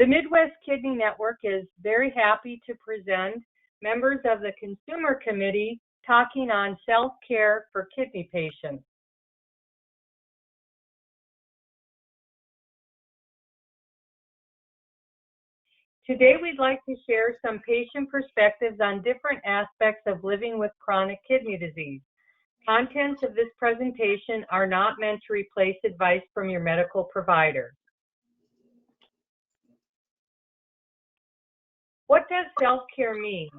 Midwest Kidney Network is very happy to present members of the Consumer Committee talking on self-care for kidney patients. Today, we'd like to share some patient perspectives on different aspects of living with chronic kidney disease. Contents of this presentation are not meant to replace advice from your medical provider. What does self-care mean?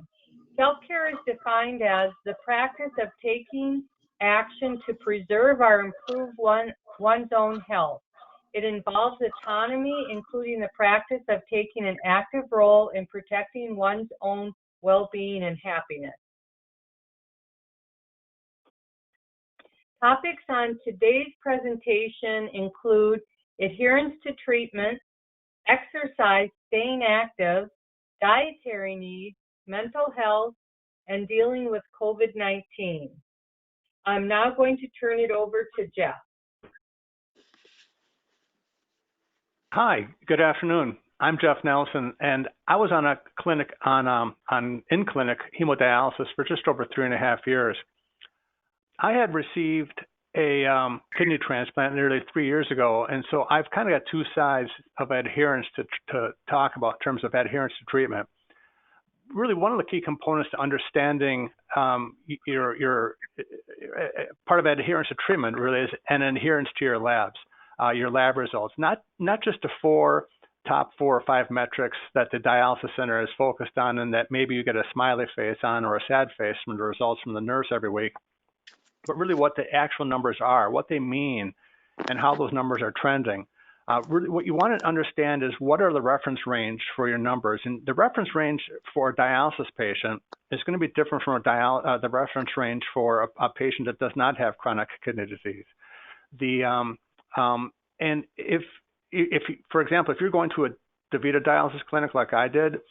Self-care is defined as the practice of taking action to preserve or improve one's own health. It involves autonomy, including the practice of taking an active role in protecting one's own well-being and happiness. Topics on today's presentation include adherence to treatment, exercise, staying active, dietary needs, mental health, and dealing with COVID-19. I'm now going to turn it over to Jeff. Hi, good afternoon. I'm Jeff Nelson, and I was on a clinic in-clinic hemodialysis for just over 3.5 years. I had received a kidney transplant nearly 3 years ago, and so I've kind of got two sides of adherence to talk about in terms of adherence to treatment. Really, one of the key components to understanding your part of adherence to treatment really is an adherence to your labs, your lab results, not just the top 4 or 5 metrics that the dialysis center is focused on and that maybe you get a smiley face on or a sad face from the results from the nurse every week, but really what the actual numbers are, what they mean, and how those numbers are trending. Really, what you want to understand is what are the reference range for your numbers, and the reference range for a dialysis patient is going to be different from the reference range for a patient that does not have chronic kidney disease. And if for example, if you're going to a DaVita dialysis clinic like I did,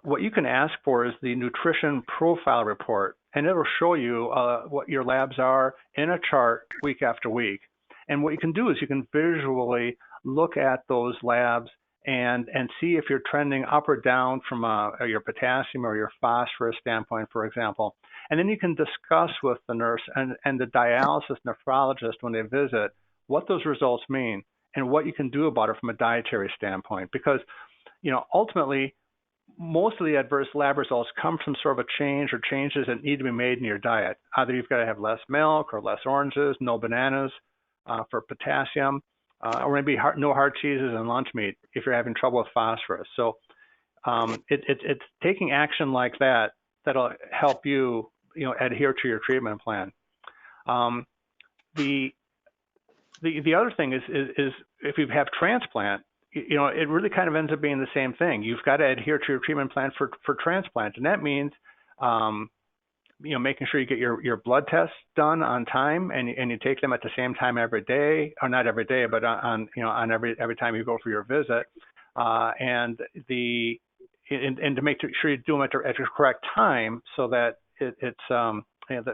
what you can ask for is the nutrition profile report, and it'll show you what your labs are in a chart week after week. And what you can do is you can visually look at those labs and see if you're trending up or down from your potassium or your phosphorus standpoint, for example. And then you can discuss with the nurse and the dialysis nephrologist when they visit what those results mean and what you can do about it from a dietary standpoint. Because, ultimately, most of the adverse lab results come from sort of a change or changes that need to be made in your diet. Either you've got to have less milk or less oranges, no bananas for potassium, or maybe no hard cheeses and lunch meat if you're having trouble with phosphorus. So it's taking action like that that'll help you, adhere to your treatment plan. The other thing is if you have transplant, it really kind of ends up being the same thing. You've got to adhere to your treatment plan for transplant, and that means making sure you get your blood tests done on time and you take them at the same time every day, or not every day, but on every time you go for your visit, and to make sure you do them at the correct time, so that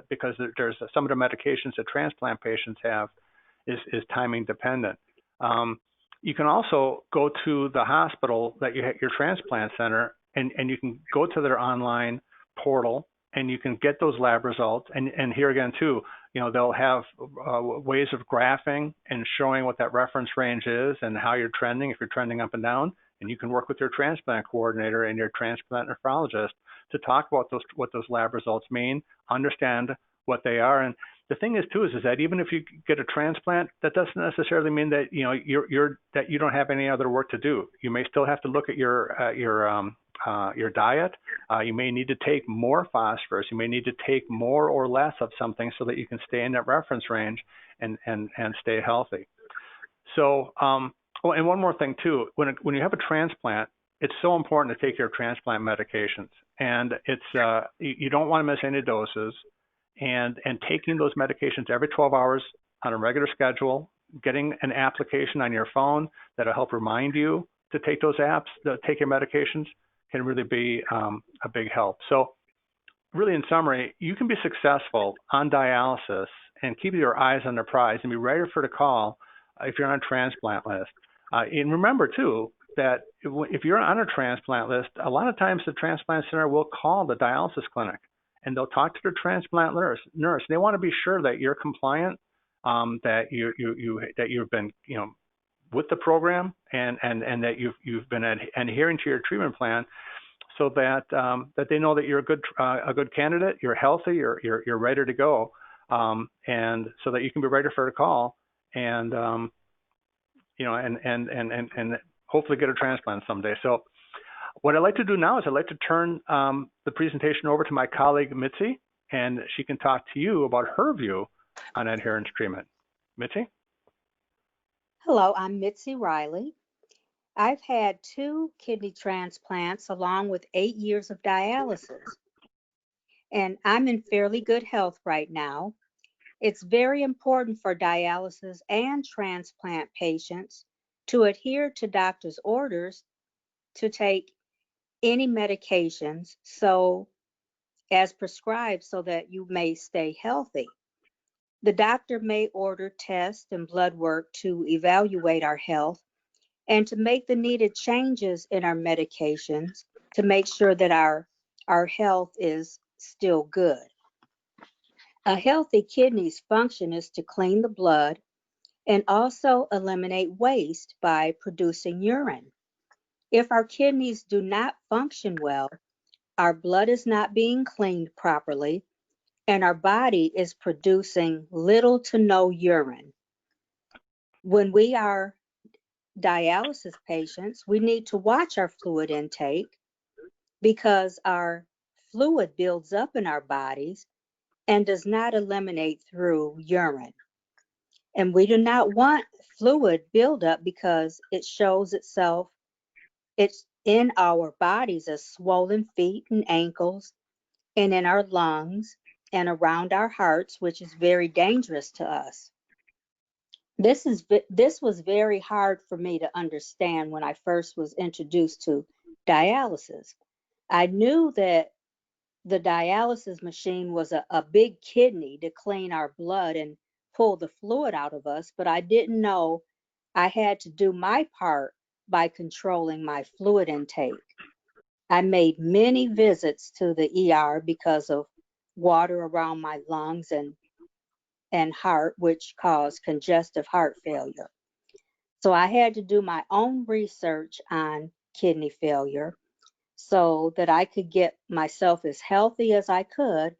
because there's some of the medications that transplant patients have is timing dependent. You can also go to the hospital that your transplant center, and you can go to their online portal and you can get those lab results. And here again too, they'll have ways of graphing and showing what that reference range is and how you're trending, if you're trending up and down. And you can work with your transplant coordinator and your transplant nephrologist to talk about what those lab results mean, understand what they are. And the thing is too is that even if you get a transplant, that doesn't necessarily mean that that you don't have any other work to do. You may still have to look at your diet. You may need to take more phosphorus. You may need to take more or less of something so that you can stay in that reference range and stay healthy. So, and one more thing too, when you have a transplant, it's so important to take your transplant medications, and it's you don't want to miss any doses. And taking those medications every 12 hours on a regular schedule, getting an application on your phone that'll help remind you to take those apps, to take your medications, can really be a big help. So really, in summary, you can be successful on dialysis and keep your eyes on the prize and be ready for the call if you're on a transplant list. And remember too, that if you're on a transplant list, a lot of times the transplant center will call the dialysis clinic and they'll talk to the transplant nurse. They want to be sure that you're compliant, that you've been with the program and that you've been adhering to your treatment plan, so that they know that you're a good candidate, you're healthy, you're ready to go, and so that you can be ready for a call and and hopefully get a transplant someday. So what I'd like to do now is I'd like to turn the presentation over to my colleague Mitzi, and she can talk to you about her view on adherence treatment. Mitzi? Hello, I'm Mitzi Riley. I've had 2 kidney transplants along with 8 years of dialysis, and I'm in fairly good health right now. It's very important for dialysis and transplant patients to adhere to doctor's orders to take any medications as prescribed so that you may stay healthy. The doctor may order tests and blood work to evaluate our health and to make the needed changes in our medications to make sure that our health is still good. A healthy kidney's function is to clean the blood and also eliminate waste by producing urine. If our kidneys do not function well, our blood is not being cleaned properly, and our body is producing little to no urine. When we are dialysis patients, we need to watch our fluid intake because our fluid builds up in our bodies and does not eliminate through urine. And we do not want fluid buildup because it shows itself it's in our bodies as swollen feet and ankles and in our lungs and around our hearts, which is very dangerous to us. This was very hard for me to understand when I first was introduced to dialysis. I knew that the dialysis machine was a big kidney to clean our blood and pull the fluid out of us, but I didn't know I had to do my part by controlling my fluid intake. I made many visits to the ER because of water around my lungs and heart, which caused congestive heart failure. So I had to do my own research on kidney failure so that I could get myself as healthy as I could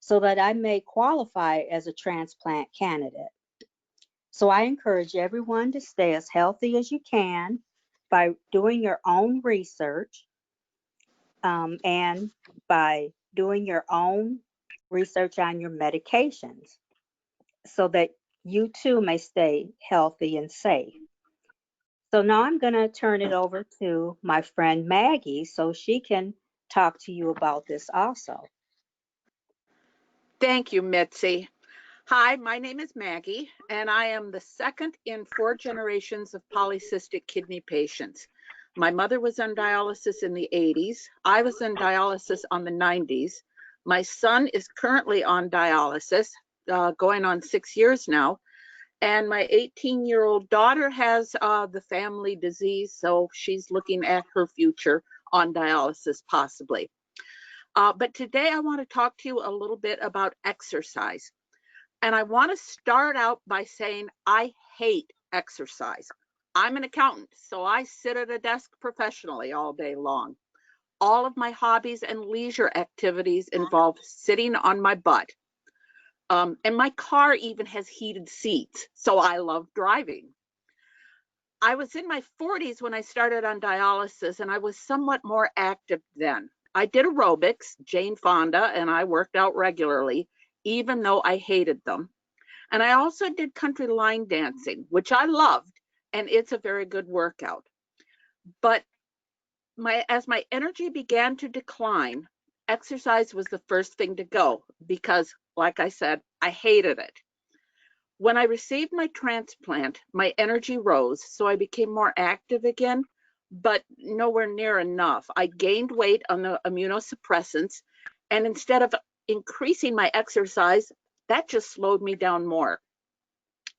so that I may qualify as a transplant candidate. So I encourage everyone to stay as healthy as you can by doing your own research and by doing your own research on your medications so that you too may stay healthy and safe. So now I'm going to turn it over to my friend Maggie so she can talk to you about this also. Thank you, Mitzi. Hi, my name is Maggie, and I am the second in 4 generations of polycystic kidney patients. My mother was on dialysis in the 80s. I was on dialysis on the 90s. My son is currently on dialysis, going on 6 years now. And my 18-year-old daughter has the family disease, so she's looking at her future on dialysis possibly. But today I want to talk to you a little bit about exercise. And I want to start out by saying I hate exercise. I'm an accountant, so I sit at a desk professionally all day long. All of my hobbies and leisure activities involve sitting on my butt. And my car even has heated seats, so I love driving. I was in my 40s when I started on dialysis, and I was somewhat more active then. I did aerobics, Jane Fonda, and I worked out regularly, even though I hated them. And I also did country line dancing, which I loved, and it's a very good workout. But as my energy began to decline, exercise was the first thing to go because, like I said, I hated it. When I received my transplant, my energy rose, so I became more active again, but nowhere near enough. I gained weight on the immunosuppressants, and instead of increasing my exercise, that just slowed me down more.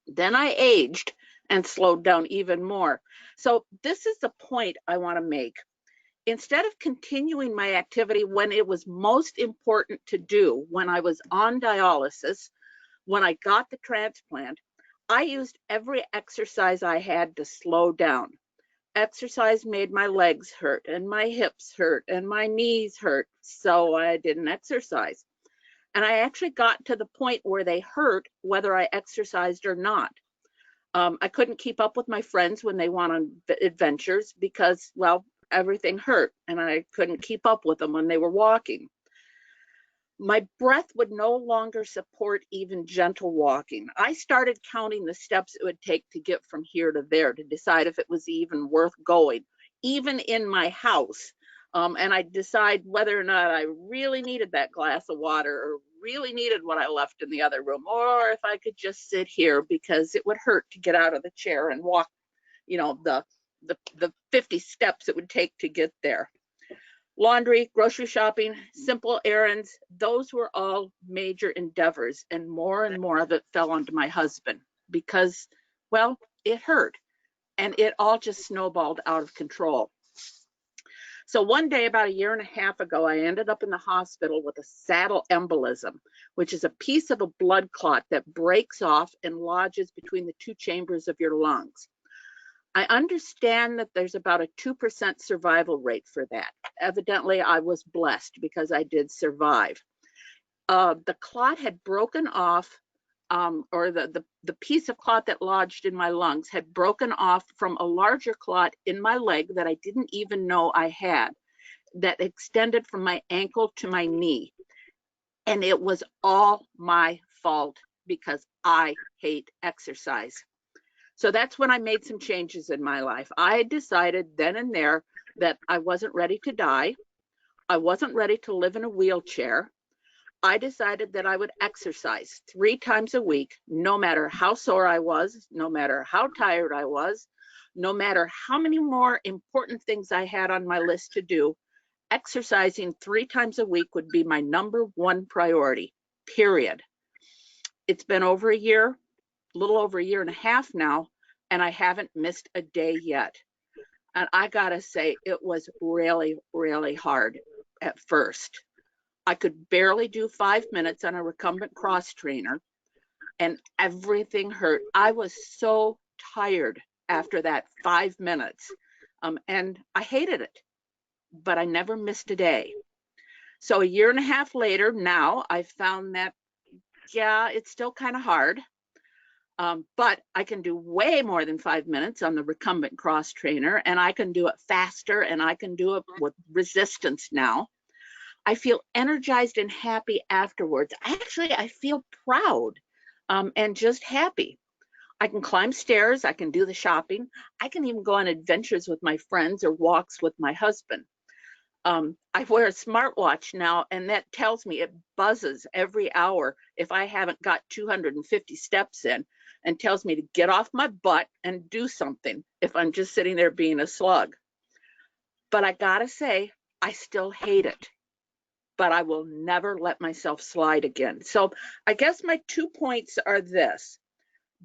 Then I aged, and slowed down even more. So this is the point I want to make. Instead of continuing my activity when it was most important to do, when I was on dialysis, when I got the transplant, I used every exercise I had to slow down. Exercise made my legs hurt and my hips hurt and my knees hurt, so I didn't exercise. And I actually got to the point where they hurt whether I exercised or not. I couldn't keep up with my friends when they went on adventures because, well, everything hurt and I couldn't keep up with them when they were walking. My breath would no longer support even gentle walking. I started counting the steps it would take to get from here to there to decide if it was even worth going, even in my house. And I'd decide whether or not I really needed that glass of water or really needed what I left in the other room, or if I could just sit here because it would hurt to get out of the chair and walk, the 50 steps it would take to get there. Laundry, grocery shopping, simple errands, those were all major endeavors, and more of it fell onto my husband because, well, it hurt, and it all just snowballed out of control. So one day, about a year and a half ago, I ended up in the hospital with a saddle embolism, which is a piece of a blood clot that breaks off and lodges between the two chambers of your lungs. I understand that there's about a 2% survival rate for that. Evidently, I was blessed because I did survive. The clot had broken off, or the piece of clot that lodged in my lungs had broken off from a larger clot in my leg that I didn't even know I had, that extended from my ankle to my knee. And it was all my fault because I hate exercise. So that's when I made some changes in my life. I decided then and there that I wasn't ready to die. I wasn't ready to live in a wheelchair. I decided that I would exercise 3 times a week, no matter how sore I was, no matter how tired I was, no matter how many more important things I had on my list to do. Exercising 3 times a week would be my #1 priority, period. It's been over a year, a little over a year and a half now, and I haven't missed a day yet. And I gotta say, it was really, really hard at first. I could barely do 5 minutes on a recumbent cross trainer, and everything hurt. I was so tired after that 5 minutes, and I hated it, but I never missed a day. So a year and a half later, now I found that, yeah, it's still kind of hard, but I can do way more than 5 minutes on the recumbent cross trainer, and I can do it faster, and I can do it with resistance now. I feel energized and happy afterwards. Actually, I feel proud and just happy. I can climb stairs. I can do the shopping. I can even go on adventures with my friends or walks with my husband. I wear a smartwatch now, and that tells me, it buzzes every hour if I haven't got 250 steps in, and tells me to get off my butt and do something if I'm just sitting there being a slug. But I gotta say, I still hate it. But I will never let myself slide again. So I guess my 2 points are this.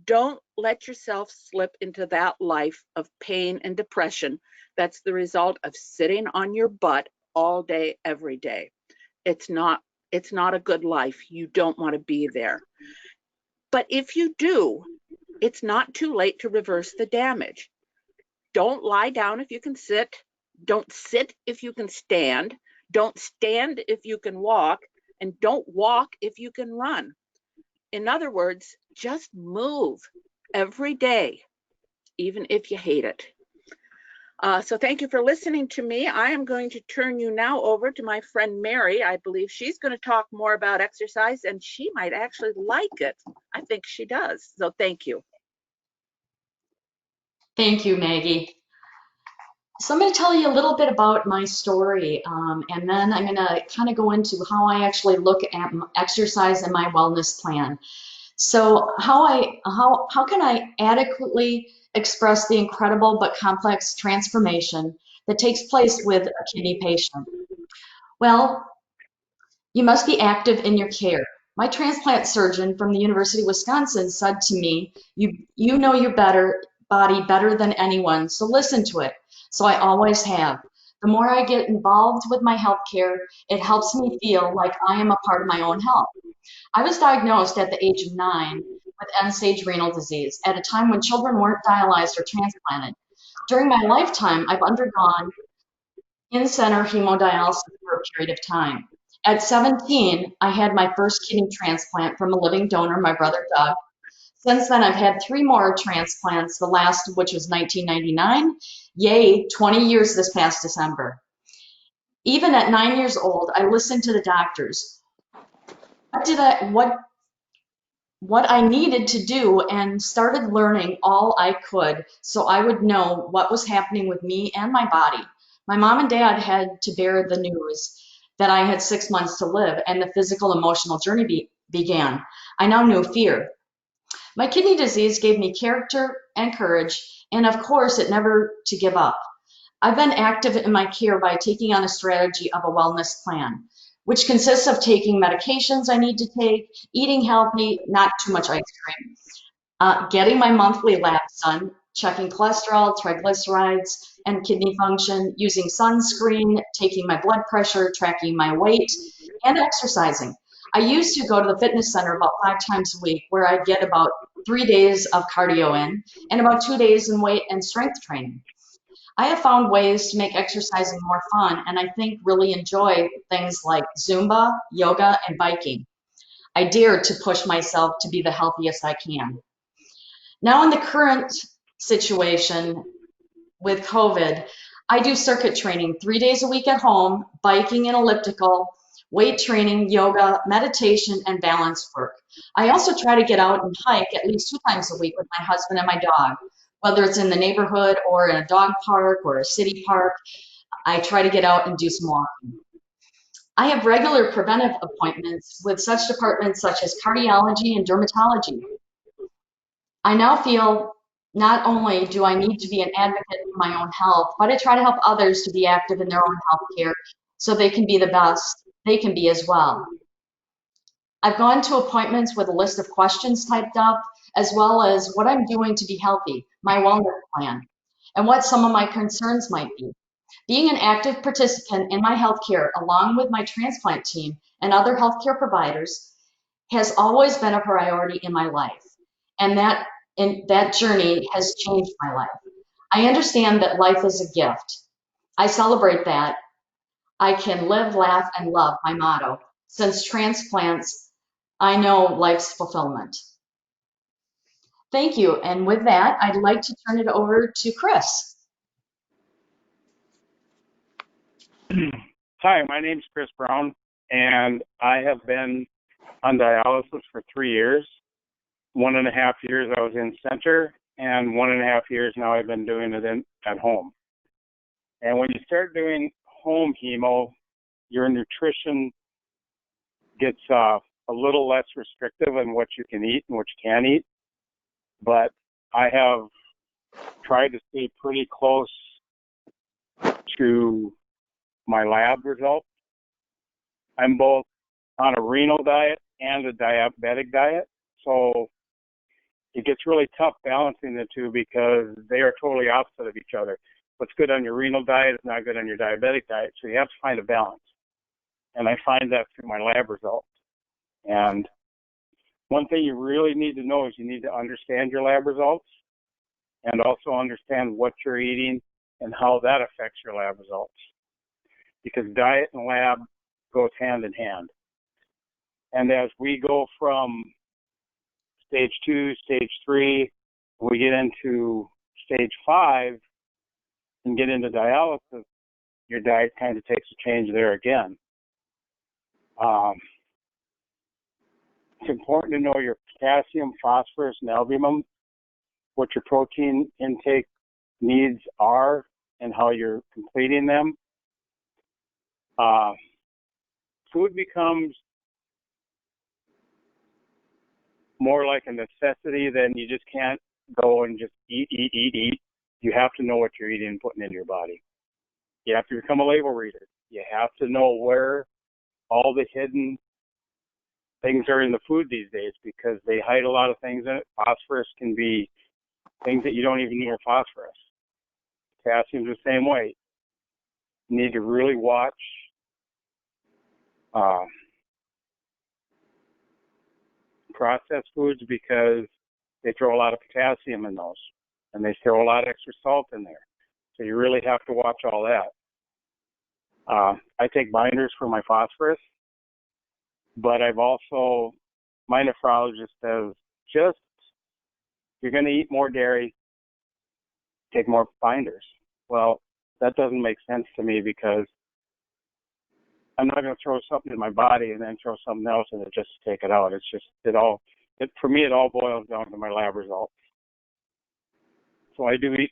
Don't let yourself slip into that life of pain and depression that's the result of sitting on your butt all day, every day. It's not a good life. You don't want to be there. But if you do, it's not too late to reverse the damage. Don't lie down if you can sit. Don't sit if you can stand. Don't stand if you can walk, and don't walk if you can run. In other words, just move every day, even if you hate it. So thank you for listening to me. I am going to turn you now over to my friend Mary. I believe she's going to talk more about exercise, and she might actually like it. I think she does. So thank you. Thank you, Maggie. So I'm going to tell you a little bit about my story, and then I'm going to kind of go into how I actually look at exercise and my wellness plan. So how can I adequately express the incredible but complex transformation that takes place with a kidney patient? Well, you must be active in your care. My transplant surgeon from the University of Wisconsin said to me, you know you're better body better than anyone, so listen to it. So I always have. The more I get involved with my healthcare, it helps me feel like I am a part of my own health. I was diagnosed at the age of 9 with end-stage renal disease at a time when children weren't dialyzed or transplanted. During my lifetime, I've undergone in-center hemodialysis for a period of time. At 17, I had my first kidney transplant from a living donor, my brother Doug. Since then, I've had 3 more transplants, the last of which was 1999. Yay, 20 years this past December. Even at 9 years old, I listened to the doctors. What I needed to do and started learning all I could so I would know what was happening with me and my body. My mom and dad had to bear the news that I had 6 months to live and the physical emotional journey began. I now knew fear. My kidney disease gave me character and courage, and of course, it never to give up. I've been active in my care by taking on a strategy of a wellness plan, which consists of taking medications I need to take, eating healthy, not too much ice cream, getting my monthly labs done, checking cholesterol, triglycerides, and kidney function, using sunscreen, taking my blood pressure, tracking my weight, and exercising. I used to go to the fitness center about 5 times a week, where I'd get about 3 days of cardio in and about 2 days in weight and strength training. I have found ways to make exercising more fun, and I think really enjoy things like Zumba, yoga, and biking. I dare to push myself to be the healthiest I can. Now, in the current situation with COVID, I do circuit training 3 days a week at home, biking and elliptical, weight training, yoga, meditation, and balance work. I also try to get out and hike at least 2 times a week with my husband and my dog, whether it's in the neighborhood or in a dog park or a city park. I try to get out and do some walking. I have regular preventive appointments with such departments such as cardiology and dermatology. I now feel not only do I need to be an advocate for my own health, but I try to help others to be active in their own healthcare so they can be the best they can be as well. I've gone to appointments with a list of questions typed up, as well as what I'm doing to be healthy, my wellness plan, and what some of my concerns might be. Being an active participant in my healthcare, along with my transplant team and other healthcare providers, has always been a priority in my life, and that journey has changed my life. I understand that life is a gift. I celebrate that. I can live, laugh, and love, my motto. Since transplants, I know life's fulfillment. Thank you. And with that, I'd like to turn it over to Chris. Hi, my name's Chris Brown, and I have been on dialysis for 3 years. 1.5 years I was in center, and 1.5 years now I've been doing it at home. And when you start doing home hemo, your nutrition gets a little less restrictive in what you can eat and what you can't eat. But I have tried to stay pretty close to my lab results. I'm both on a renal diet and a diabetic diet, so it gets really tough balancing the two because they are totally opposite of each other. What's good on your renal diet is not good on your diabetic diet, so you have to find a balance. And I find that through my lab results. And one thing you really need to know is you need to understand your lab results and also understand what you're eating and how that affects your lab results. Because diet and lab goes hand in hand. And as we go from stage 2, stage 3, we get into stage 5 and get into dialysis, your diet kind of takes a change there again. It's important to know your potassium, phosphorus, and albumin, what your protein intake needs are, and how you're completing them. Food becomes more like a necessity than you just can't go and just eat. You have to know what you're eating and putting into your body. You have to become a label reader. You have to know where all the hidden things are in the food these days because they hide a lot of things in it. Phosphorus can be things that you don't even know are phosphorus. Potassium's the same way. You need to really watch processed foods because they throw a lot of potassium in those, and they throw a lot of extra salt in there. So you really have to watch all that. I take binders for my phosphorus, but I've also, my nephrologist says, just, you're going to eat more dairy, take more binders. Well, that doesn't make sense to me because I'm not going to throw something in my body and then throw something else and just take it out. It's just, for me, it all boils down to my lab results. So I do eat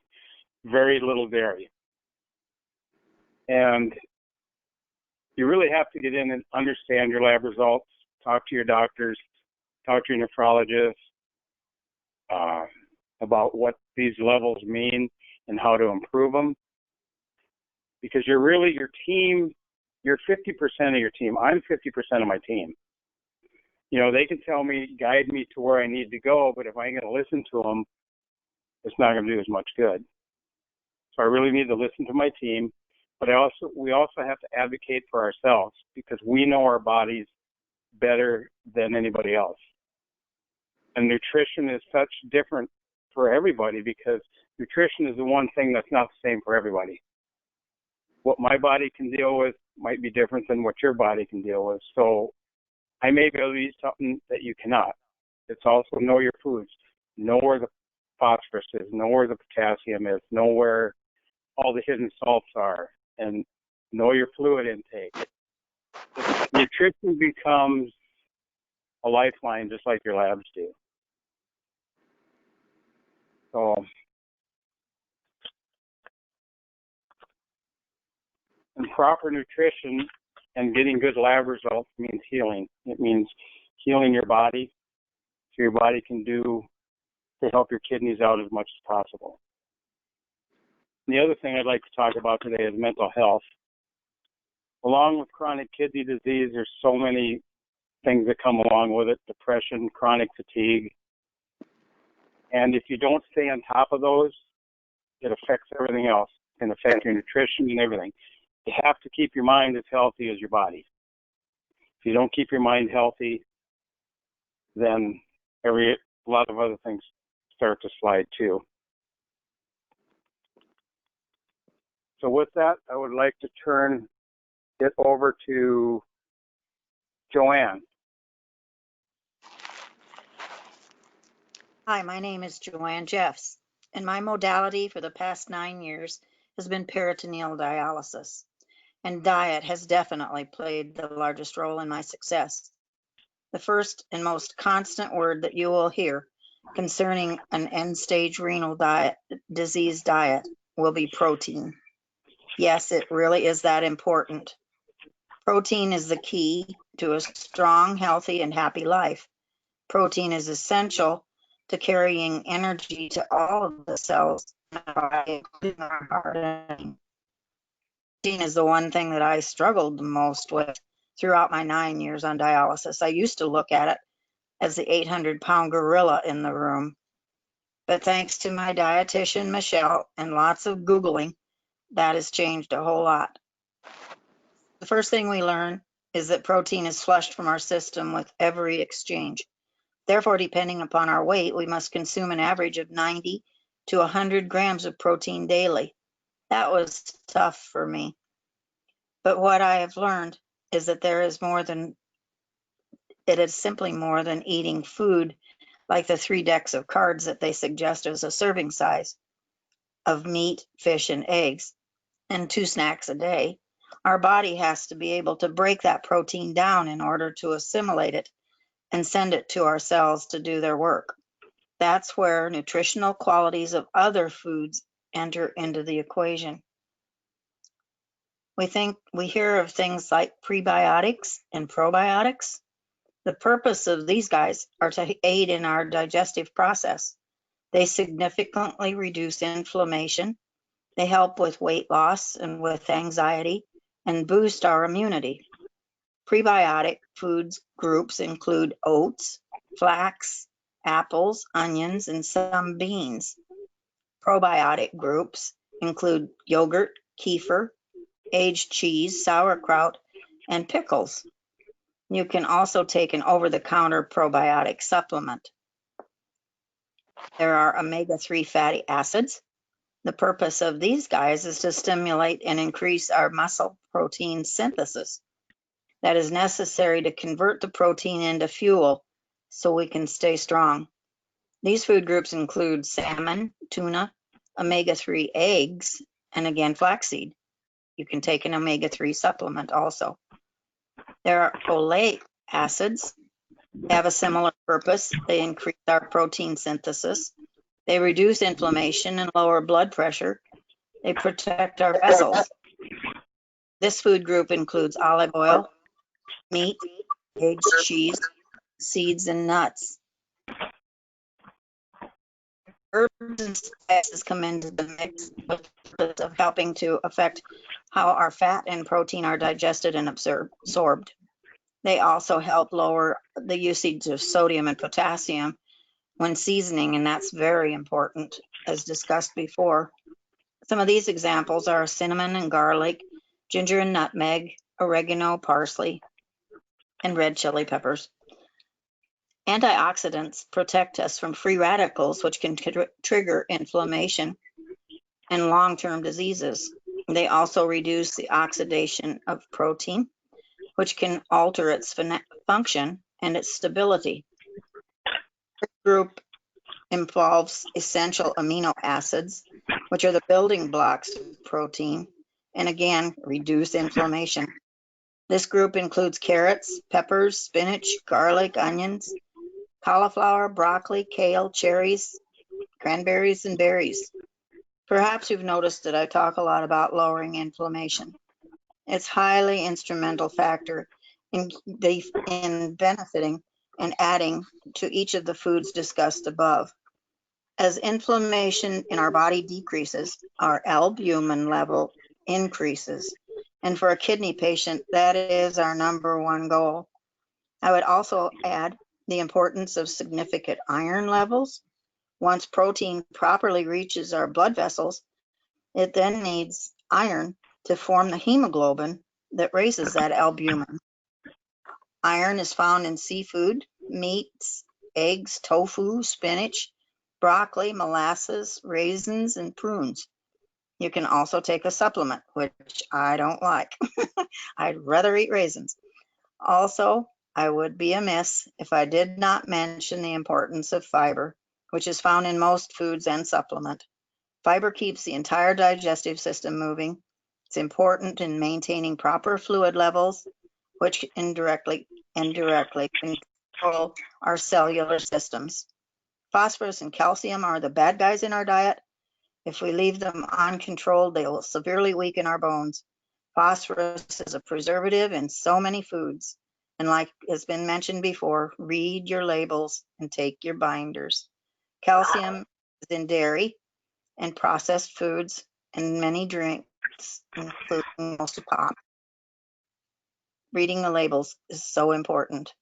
very little dairy. And you really have to get in and understand your lab results, talk to your doctors, talk to your nephrologist about what these levels mean and how to improve them. Because you're really your team, you're 50% of your team. I'm 50% of my team. You know, they can tell me, guide me to where I need to go, but if I ain't going to listen to them, it's not going to do as much good. So I really need to listen to my team, but we also have to advocate for ourselves because we know our bodies better than anybody else. And nutrition is such different for everybody because nutrition is the one thing that's not the same for everybody. What my body can deal with might be different than what your body can deal with. So I may be able to eat something that you cannot. It's also know your foods, know where the phosphorus is, know where the potassium is, know where all the hidden salts are, and know your fluid intake. Nutrition becomes a lifeline just like your labs do. So, and proper nutrition and getting good lab results means healing. It means healing your body so your body can do to help your kidneys out as much as possible. And the other thing I'd like to talk about today is mental health. Along with chronic kidney disease, there's so many things that come along with it: depression, chronic fatigue. And if you don't stay on top of those, it affects everything else. It can affect your nutrition and everything. You have to keep your mind as healthy as your body. If you don't keep your mind healthy, then a lot of other things start to slide too. So with that, I would like to turn it over to Joanne. Hi, my name is Joanne Jeffs, and my modality for the past 9 years has been peritoneal dialysis, and diet has definitely played the largest role in my success. The first and most constant word that you will hear concerning an end-stage renal disease diet will be protein. Yes, it really is that important. Protein is the key to a strong, healthy, and happy life. Protein is essential to carrying energy to all of the cells in our body, including our heart and brain. Protein is the one thing that I struggled the most with throughout my 9 years on dialysis. I used to look at it as the 800-pound gorilla in the room. But thanks to my dietitian, Michelle, and lots of Googling, that has changed a whole lot. The first thing we learn is that protein is flushed from our system with every exchange. Therefore, depending upon our weight, we must consume an average of 90 to 100 grams of protein daily. That was tough for me. But what I have learned is that it is simply more than eating food like the 3 decks of cards that they suggest as a serving size of meat, fish, and eggs, and 2 snacks a day. Our body has to be able to break that protein down in order to assimilate it and send it to our cells to do their work. That's where nutritional qualities of other foods enter into the equation. We hear of things like prebiotics and probiotics. The purpose of these guys are to aid in our digestive process. They significantly reduce inflammation. They help with weight loss and with anxiety and boost our immunity. Prebiotic foods groups include oats, flax, apples, onions, and some beans. Probiotic groups include yogurt, kefir, aged cheese, sauerkraut, and pickles. You can also take an over-the-counter probiotic supplement. There are omega-3 fatty acids. The purpose of these guys is to stimulate and increase our muscle protein synthesis that is necessary to convert the protein into fuel so we can stay strong. These food groups include salmon, tuna, omega-3 eggs, and again, flaxseed. You can take an omega-3 supplement also. There are oleic acids. They have a similar purpose. They increase our protein synthesis. They reduce inflammation and lower blood pressure. They protect our vessels. This food group includes olive oil, meat, aged cheese, seeds, and nuts. Herbs and spices come into the mix with the purpose of helping to affect how our fat and protein are digested and absorbed. They also help lower the usage of sodium and potassium when seasoning, and that's very important, as discussed before. Some of these examples are cinnamon and garlic, ginger and nutmeg, oregano, parsley, and red chili peppers. Antioxidants protect us from free radicals, which can trigger inflammation and long-term diseases. They also reduce the oxidation of protein, which can alter its function and its stability. This group involves essential amino acids, which are the building blocks of protein, and again, reduce inflammation. This group includes carrots, peppers, spinach, garlic, onions, cauliflower, broccoli, kale, cherries, cranberries, and berries. Perhaps you've noticed that I talk a lot about lowering inflammation. It's a highly instrumental factor in benefiting and adding to each of the foods discussed above. As inflammation in our body decreases, our albumin level increases. And for a kidney patient, that is our #1 goal. I would also add the importance of significant iron levels. Once protein properly reaches our blood vessels, it then needs iron to form the hemoglobin that raises that albumin. Iron is found in seafood, meats, eggs, tofu, spinach, broccoli, molasses, raisins, and prunes. You can also take a supplement, which I don't like. I'd rather eat raisins. Also, I would be amiss if I did not mention the importance of fiber, which is found in most foods and supplement. Fiber keeps the entire digestive system moving. It's important in maintaining proper fluid levels, which indirectly control our cellular systems. Phosphorus and calcium are the bad guys in our diet. If we leave them uncontrolled, they will severely weaken our bones. Phosphorus is a preservative in so many foods. And like has been mentioned before, read your labels and take your binders. Calcium is in dairy and processed foods and many drinks, including most of pop. Reading the labels is so important.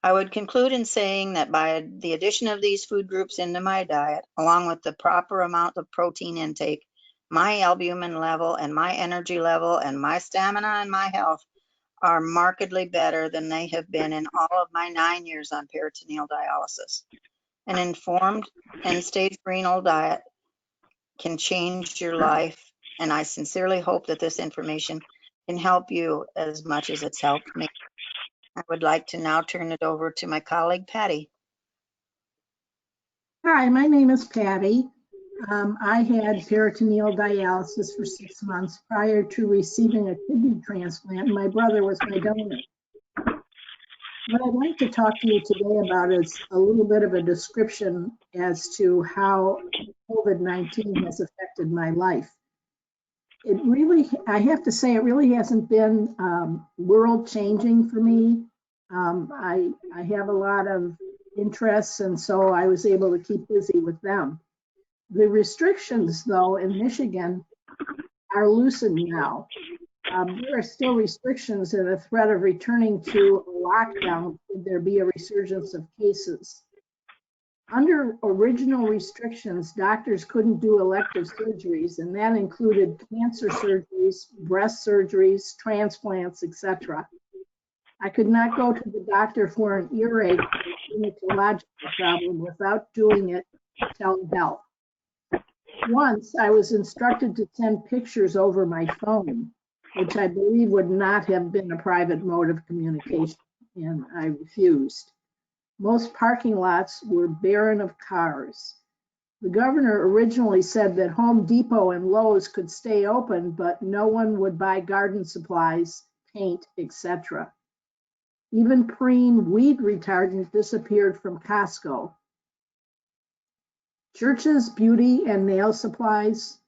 I would conclude in saying that by the addition of these food groups into my diet, along with the proper amount of protein intake, my albumin level and my energy level and my stamina and my health are markedly better than they have been in all of my 9 years on peritoneal dialysis. An informed end-stage renal diet can change your life, and I sincerely hope that this information can help you as much as it's helped me. I would like to now turn it over to my colleague, Patty. Hi, my name is Patty. I had peritoneal dialysis for 6 months prior to receiving a kidney transplant, and my brother was my donor. What I'd like to talk to you today about is a little bit of a description as to how COVID-19 has affected my life. It really, I have to say, it really hasn't been world changing for me. I have a lot of interests, and so I was able to keep busy with them. The restrictions, though, in Michigan are loosened now. There are still restrictions and a threat of returning to a lockdown should there be a resurgence of cases. Under original restrictions, doctors couldn't do elective surgeries, and that included cancer surgeries, breast surgeries, transplants, etc. I could not go to the doctor for an earache or gynecological problem without doing it telehealth. Once I was instructed to send pictures over my phone, which I believe would not have been a private mode of communication, and I refused. Most parking lots were barren of cars. The governor originally said that Home Depot and Lowe's could stay open, but no one would buy garden supplies, paint, etc. Even Preen weed retardant disappeared from Costco. Churches, beauty and nail supplies,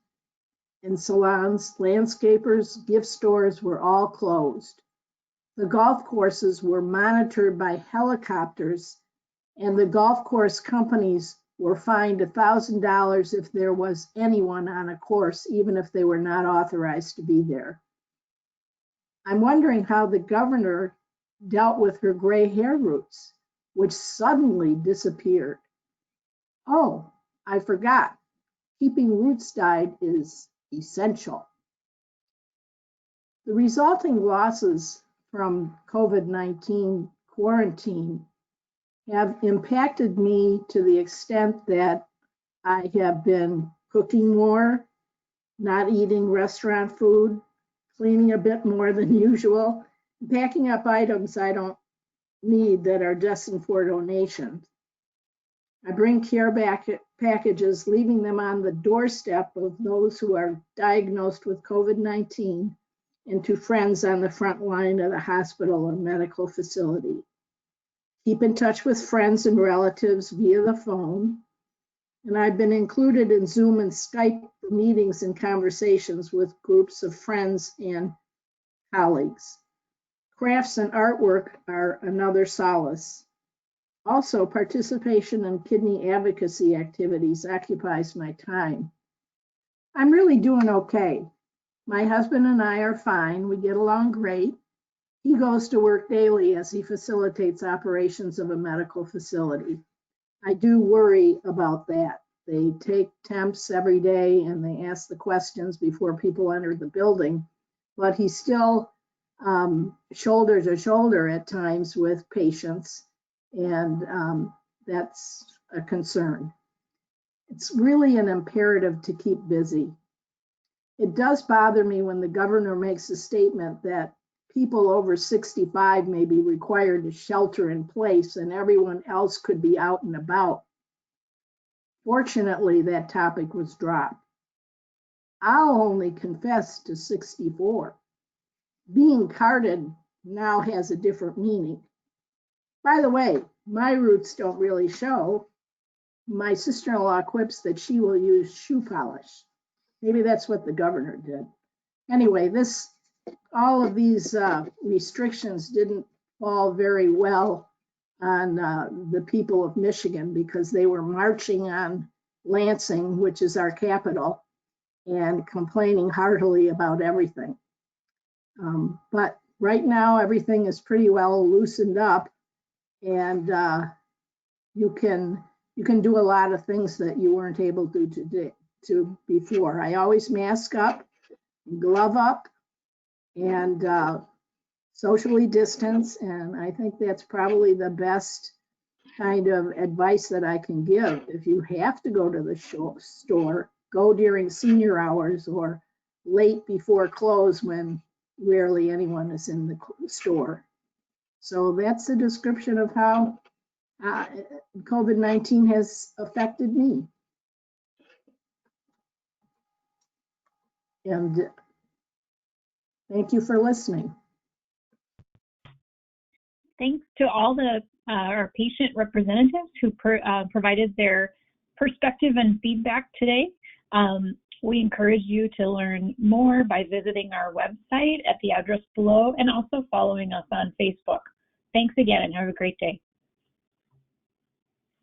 and salons, landscapers, gift stores were all closed. The golf courses were monitored by helicopters, and the golf course companies were fined $1,000 if there was anyone on a course, even if they were not authorized to be there. I'm wondering how the governor dealt with her gray hair roots, which suddenly disappeared. Oh, I forgot. Keeping roots dyed is essential. The resulting losses from COVID-19 quarantine have impacted me to the extent that I have been cooking more, not eating restaurant food, cleaning a bit more than usual, packing up items I don't need that are destined for donation. I bring care packages, leaving them on the doorstep of those who are diagnosed with COVID-19 and to friends on the front line of the hospital or medical facility. Keep in touch with friends and relatives via the phone. And I've been included in Zoom and Skype meetings and conversations with groups of friends and colleagues. Crafts and artwork are another solace. Also, participation in kidney advocacy activities occupies my time. I'm really doing okay. My husband and I are fine. We get along great. He goes to work daily as he facilitates operations of a medical facility. I do worry about that. They take temps every day and they ask the questions before people enter the building, but he's still shoulder to shoulder at times with patients, and that's a concern. It's really an imperative to keep busy. It does bother me when the governor makes a statement that people over 65 may be required to shelter in place and everyone else could be out and about. Fortunately, that topic was dropped. I'll only confess to 64. Being carded now has a different meaning. By the way, my roots don't really show. My sister-in-law quips that she will use shoe polish. Maybe that's what the governor did. Anyway, all of these restrictions didn't fall very well on the people of Michigan because they were marching on Lansing, which is our capital, and complaining heartily about everything. But right now, everything is pretty well loosened up, and you can do a lot of things that you weren't able to before. I always mask up, glove up, and socially distance, and I think that's probably the best kind of advice that I can give. If you have to go to the store, go during senior hours or late before close when rarely anyone is in the store. So that's the description of how COVID-19 has affected me. And thank you for listening. Thanks to all our patient representatives who provided their perspective and feedback today. We encourage you to learn more by visiting our website at the address below and also following us on Facebook. Thanks again and have a great day.